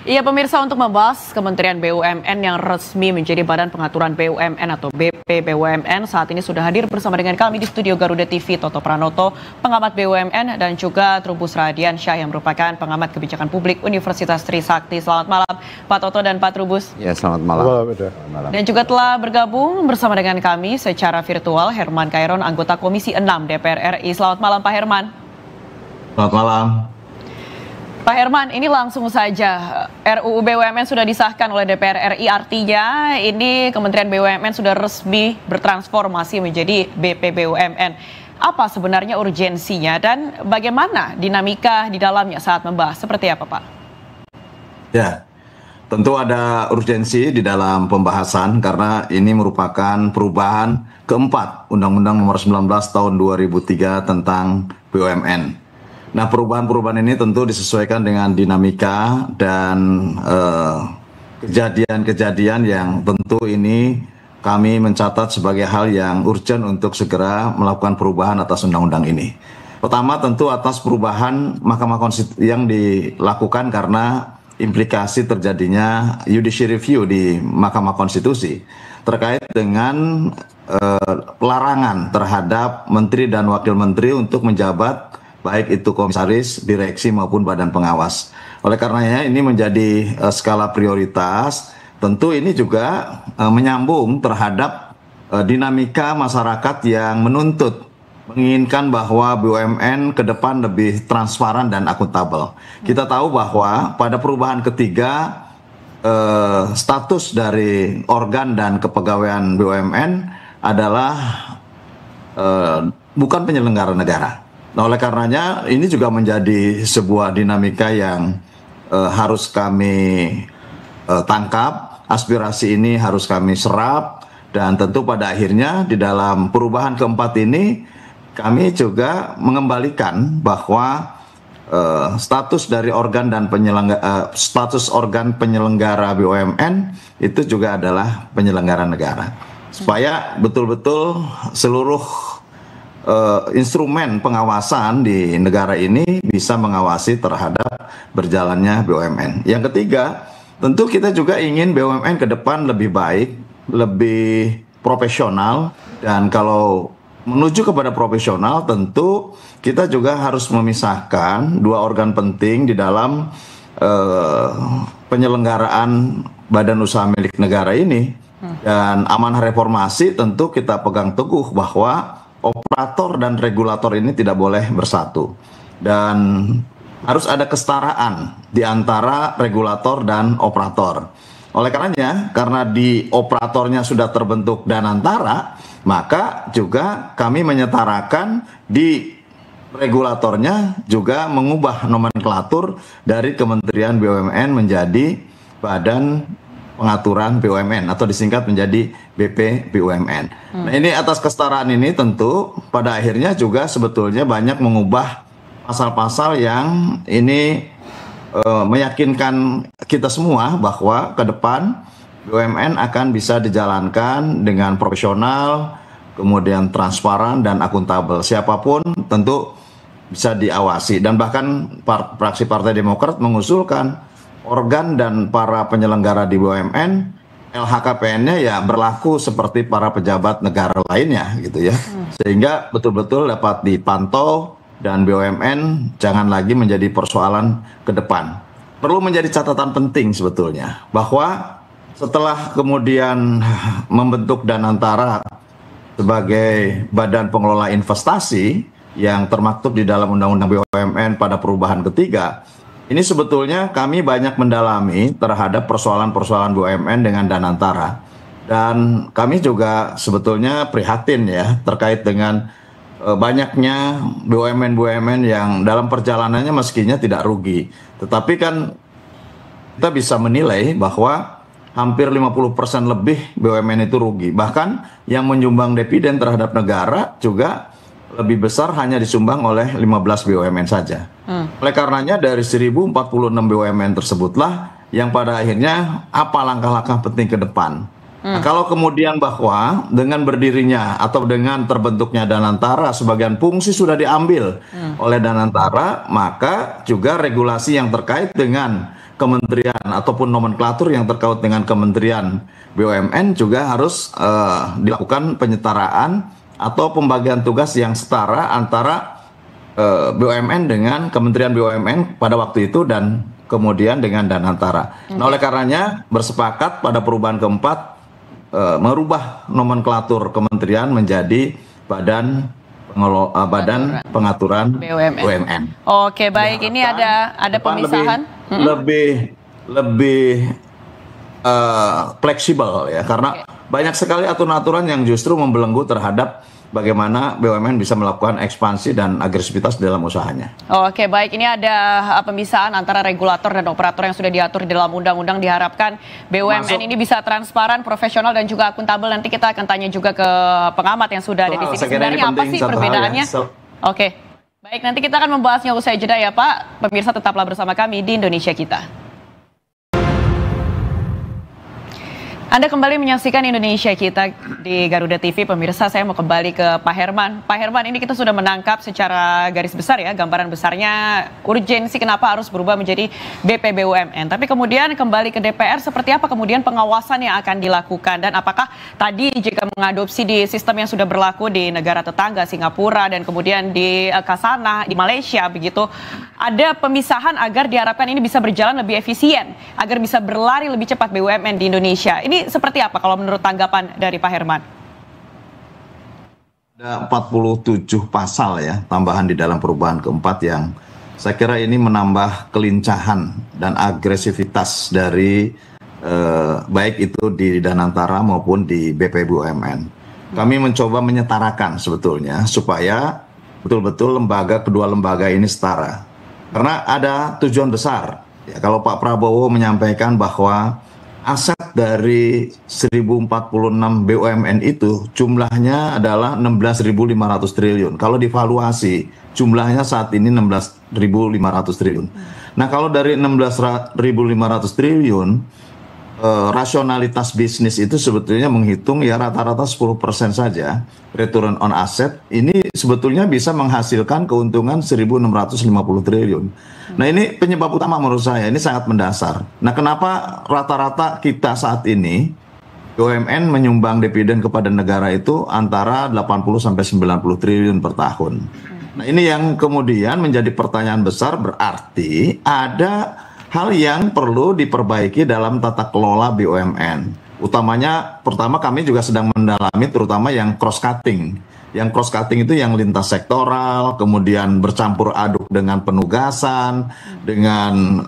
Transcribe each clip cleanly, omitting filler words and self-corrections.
Iya pemirsa, untuk membahas Kementerian BUMN yang resmi menjadi Badan Pengaturan BUMN atau BP BUMN, saat ini sudah hadir bersama dengan kami di studio Garuda TV Toto Pranoto, pengamat BUMN, dan juga Trubus Radiansyah yang merupakan pengamat kebijakan publik Universitas Trisakti. Selamat malam Pak Toto dan Pak Trubus. Ya, selamat malam. Selamat malam. Dan juga telah bergabung bersama dengan kami secara virtual Herman Kairon, anggota Komisi 6 DPR RI. Selamat malam Pak Herman. Selamat malam. Pak Herman, ini langsung saja RUU BUMN sudah disahkan oleh DPR RI, artinya ini Kementerian BUMN sudah resmi bertransformasi menjadi BP BUMN. Apa sebenarnya urgensinya dan bagaimana dinamika di dalamnya saat membahas? Seperti apa, Pak? Ya, tentu ada urgensi di dalam pembahasan karena ini merupakan perubahan keempat Undang-Undang Nomor 19 Tahun 2003 tentang BUMN. Nah, perubahan-perubahan ini tentu disesuaikan dengan dinamika dan kejadian-kejadian yang tentu ini kami mencatat sebagai hal yang urgent untuk segera melakukan perubahan atas undang-undang ini. Pertama, tentu atas perubahan Mahkamah Konstitusi yang dilakukan karena implikasi terjadinya judicial review di Mahkamah Konstitusi terkait dengan pelarangan terhadap menteri dan wakil menteri untuk menjabat baik itu komisaris, direksi maupun badan pengawas. Oleh karenanya ini menjadi skala prioritas. Tentu ini juga menyambung terhadap dinamika masyarakat yang menuntut, menginginkan bahwa BUMN ke depan lebih transparan dan akuntabel. Kita tahu bahwa pada perubahan ketiga status dari organ dan kepegawaian BUMN adalah bukan penyelenggara negara. Nah, oleh karenanya ini juga menjadi sebuah dinamika yang harus kami tangkap, aspirasi ini harus kami serap, dan tentu pada akhirnya di dalam perubahan keempat ini kami juga mengembalikan bahwa status dari organ dan status organ penyelenggara BUMN itu juga adalah penyelenggara negara, supaya betul-betul seluruh instrumen pengawasan di negara ini bisa mengawasi terhadap berjalannya BUMN. Yang ketiga, tentu kita juga ingin BUMN ke depan lebih baik, lebih profesional, dan kalau menuju kepada profesional tentu kita juga harus memisahkan dua organ penting di dalam penyelenggaraan badan usaha milik negara ini. Dan amanah reformasi tentu kita pegang teguh bahwa operator dan regulator ini tidak boleh bersatu dan harus ada kesetaraan di antara regulator dan operator. Oleh karenanya, karena di operatornya sudah terbentuk danantara, maka juga kami menyetarakan di regulatornya juga mengubah nomenklatur dari Kementerian BUMN menjadi Badan Pengaturan BUMN atau disingkat menjadi BP BUMN. Nah, ini atas kesetaraan ini tentu pada akhirnya juga sebetulnya banyak mengubah pasal-pasal yang ini meyakinkan kita semua bahwa ke depan BUMN akan bisa dijalankan dengan profesional, kemudian transparan dan akuntabel. Siapapun tentu bisa diawasi, dan bahkan fraksi Partai Demokrat mengusulkan organ dan para penyelenggara di BUMN LHKPN-nya ya berlaku seperti para pejabat negara lainnya gitu ya, sehingga betul-betul dapat dipantau dan BUMN jangan lagi menjadi persoalan ke depan. Perlu menjadi catatan penting sebetulnya bahwa setelah kemudian membentuk Danantara sebagai badan pengelola investasi yang termaktub di dalam Undang-Undang BUMN pada perubahan ketiga, ini sebetulnya kami banyak mendalami terhadap persoalan-persoalan BUMN dengan Danantara. Dan kami juga sebetulnya prihatin ya terkait dengan banyaknya BUMN-BUMN yang dalam perjalanannya meskinya tidak rugi. Tetapi kan kita bisa menilai bahwa hampir 50% lebih BUMN itu rugi. Bahkan yang menyumbang dividen terhadap negara juga lebih besar hanya disumbang oleh 15 BUMN saja. Oleh karenanya dari 1046 BUMN tersebutlah yang pada akhirnya apa langkah-langkah penting ke depan. Nah, kalau kemudian bahwa dengan berdirinya atau dengan terbentuknya Danantara sebagian fungsi sudah diambil oleh Danantara, maka juga regulasi yang terkait dengan kementerian ataupun nomenklatur yang terkait dengan kementerian BUMN juga harus dilakukan penyetaraan atau pembagian tugas yang setara antara BUMN dengan Kementerian BUMN pada waktu itu dan kemudian dengan Danantara. Nah, oleh karenanya bersepakat pada perubahan keempat merubah nomenklatur kementerian menjadi Badan Pengaturan BUMN. Oke, baik. Ini ada pemisahan lebih fleksibel ya, karena banyak sekali aturan-aturan yang justru membelenggu terhadap bagaimana BUMN bisa melakukan ekspansi dan agresivitas dalam usahanya. Oke, baik. Ini ada pemisahan antara regulator dan operator yang sudah diatur di dalam undang-undang. Diharapkan BUMN ini bisa transparan, profesional, dan juga akuntabel. Nanti kita akan tanya juga ke pengamat yang sudah ada di sini. Sebenarnya apa sih perbedaannya? Oke, baik. Nanti kita akan membahasnya usai jeda ya Pak. Pemirsa tetaplah bersama kami di Indonesia Kita. Anda kembali menyaksikan Indonesia Kita di Garuda TV. Pemirsa, saya mau kembali ke Pak Herman. Pak Herman, ini kita sudah menangkap secara garis besar ya, gambaran besarnya urgensi kenapa harus berubah menjadi BPBUMN. Tapi kemudian kembali ke DPR, seperti apa kemudian pengawasan yang akan dilakukan? Dan apakah tadi jika mengadopsi di sistem yang sudah berlaku di negara tetangga, Singapura, dan kemudian di Kasana, di Malaysia, begitu, ada pemisahan agar diharapkan ini bisa berjalan lebih efisien, agar bisa berlari lebih cepat BUMN di Indonesia. Ini seperti apa kalau menurut tanggapan dari Pak Herman? Ada 47 pasal ya tambahan di dalam perubahan keempat yang saya kira ini menambah kelincahan dan agresivitas dari baik itu di Danantara maupun di BPBUMN. Kami mencoba menyetarakan sebetulnya supaya betul-betul kedua lembaga ini setara. Karena ada tujuan besar. Ya, kalau Pak Prabowo menyampaikan bahwa aset dari 1046 BUMN itu jumlahnya adalah 16.500 triliun. Kalau divaluasi jumlahnya saat ini 16.500 triliun. Nah, kalau dari 16.500 triliun rasionalitas bisnis itu sebetulnya menghitung ya rata-rata 10% saja return on asset ini sebetulnya bisa menghasilkan keuntungan 1.650 triliun. Nah, ini penyebab utama menurut saya, ini sangat mendasar. Nah, kenapa rata-rata kita saat ini BUMN menyumbang dividen kepada negara itu antara 80 sampai 90 triliun per tahun. Nah, ini yang kemudian menjadi pertanyaan besar, berarti ada hal yang perlu diperbaiki dalam tata kelola BUMN. Utamanya, pertama kami juga sedang mendalami terutama yang cross-cutting. Yang cross-cutting itu yang lintas sektoral, kemudian bercampur aduk dengan penugasan, dengan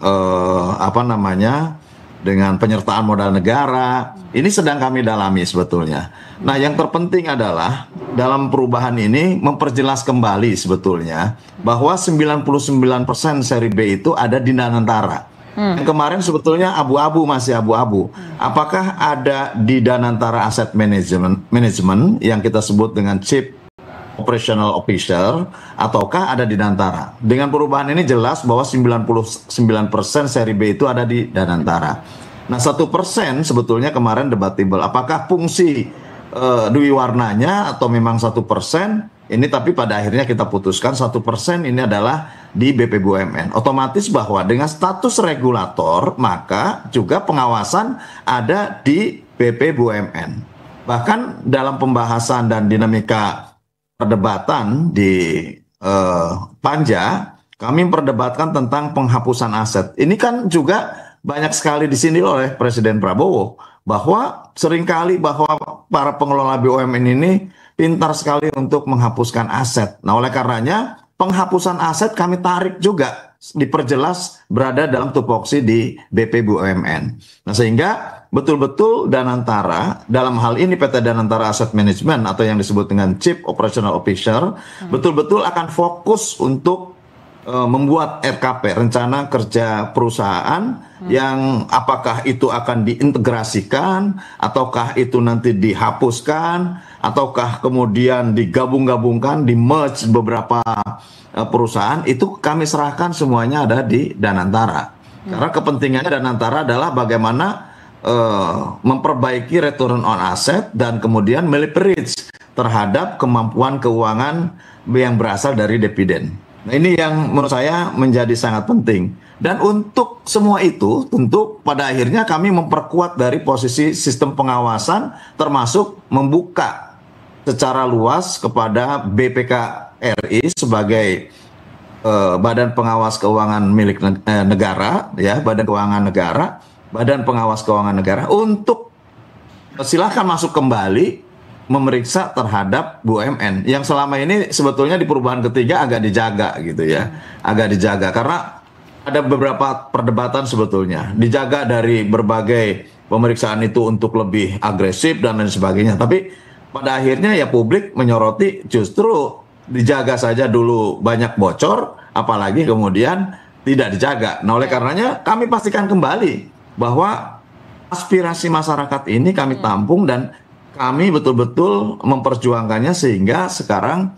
dengan penyertaan modal negara. Ini sedang kami dalami sebetulnya. Nah, yang terpenting adalah dalam perubahan ini memperjelas kembali sebetulnya bahwa 99% seri B itu ada di Danantara. Yang kemarin sebetulnya masih abu-abu. Apakah ada di Danantara Asset Management yang kita sebut dengan Chief Operational Officer, ataukah ada di Danantara? Dengan perubahan ini jelas bahwa 99% seri B itu ada di Danantara. Nah, 1% sebetulnya kemarin debatable. Apakah fungsi Dwi warnanya atau memang 1%? Ini tapi pada akhirnya kita putuskan 1% ini adalah di BPBUMN. Otomatis bahwa dengan status regulator maka juga pengawasan ada di BPBUMN. Bahkan dalam pembahasan dan dinamika perdebatan di Panja, kami memperdebatkan tentang penghapusan aset. Ini kan juga banyak sekali disindir oleh Presiden Prabowo bahwa seringkali bahwa para pengelola BUMN ini pintar sekali untuk menghapuskan aset. Nah, oleh karenanya penghapusan aset kami tarik juga diperjelas berada dalam tupoksi di BPBUMN. Nah, sehingga betul-betul Danantara, dalam hal ini PT Danantara Asset Management atau yang disebut dengan Chief Operational Officer, betul-betul akan fokus untuk membuat RKP, rencana kerja perusahaan, yang apakah itu akan diintegrasikan, ataukah itu nanti dihapuskan, ataukah kemudian digabung-gabungkan, di-merge beberapa perusahaan, itu kami serahkan semuanya ada di Danantara. Karena kepentingannya Danantara adalah bagaimana memperbaiki return on asset dan kemudian meleverage terhadap kemampuan keuangan yang berasal dari dividen. Nah, ini yang menurut saya menjadi sangat penting. Dan untuk semua itu, tentu pada akhirnya kami memperkuat dari posisi sistem pengawasan, termasuk membuka secara luas kepada BPK RI sebagai Badan Pengawas Keuangan milik negara, ya, Badan Keuangan Negara, Badan Pengawas Keuangan Negara, untuk silakan masuk kembali memeriksa terhadap BUMN yang selama ini sebetulnya di perubahan ketiga agak dijaga gitu ya, agak dijaga karena ada beberapa perdebatan sebetulnya, dijaga dari berbagai pemeriksaan itu untuk lebih agresif dan lain sebagainya, tapi pada akhirnya ya publik menyoroti justru dijaga saja dulu banyak bocor, apalagi kemudian tidak dijaga. Nah, oleh karenanya kami pastikan kembali bahwa aspirasi masyarakat ini kami tampung dan kami betul-betul memperjuangkannya sehingga sekarang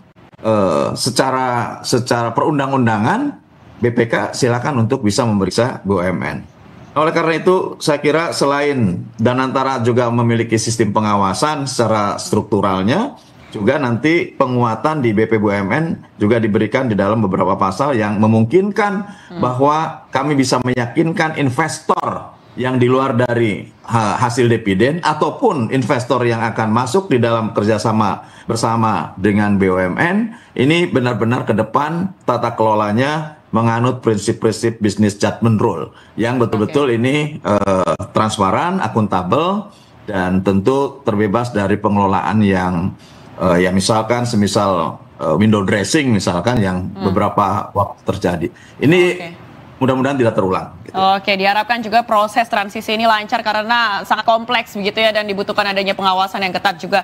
secara perundang-undangan BPK silakan untuk bisa memeriksa BUMN. Oleh karena itu saya kira selain Danantara juga memiliki sistem pengawasan secara strukturalnya, juga nanti penguatan di BP BUMN juga diberikan di dalam beberapa pasal yang memungkinkan bahwa kami bisa meyakinkan investor yang di luar dari hasil dividen ataupun investor yang akan masuk di dalam kerjasama bersama dengan BUMN ini benar-benar ke depan tata kelolanya menganut prinsip-prinsip business judgment rule yang betul-betul ini transparan, akuntabel, dan tentu terbebas dari pengelolaan yang ya misalkan semisal window dressing misalkan yang beberapa waktu terjadi. Ini mudah-mudahan tidak terulang. Gitu. Oke, diharapkan juga proses transisi ini lancar karena sangat kompleks begitu ya dan dibutuhkan adanya pengawasan yang ketat juga.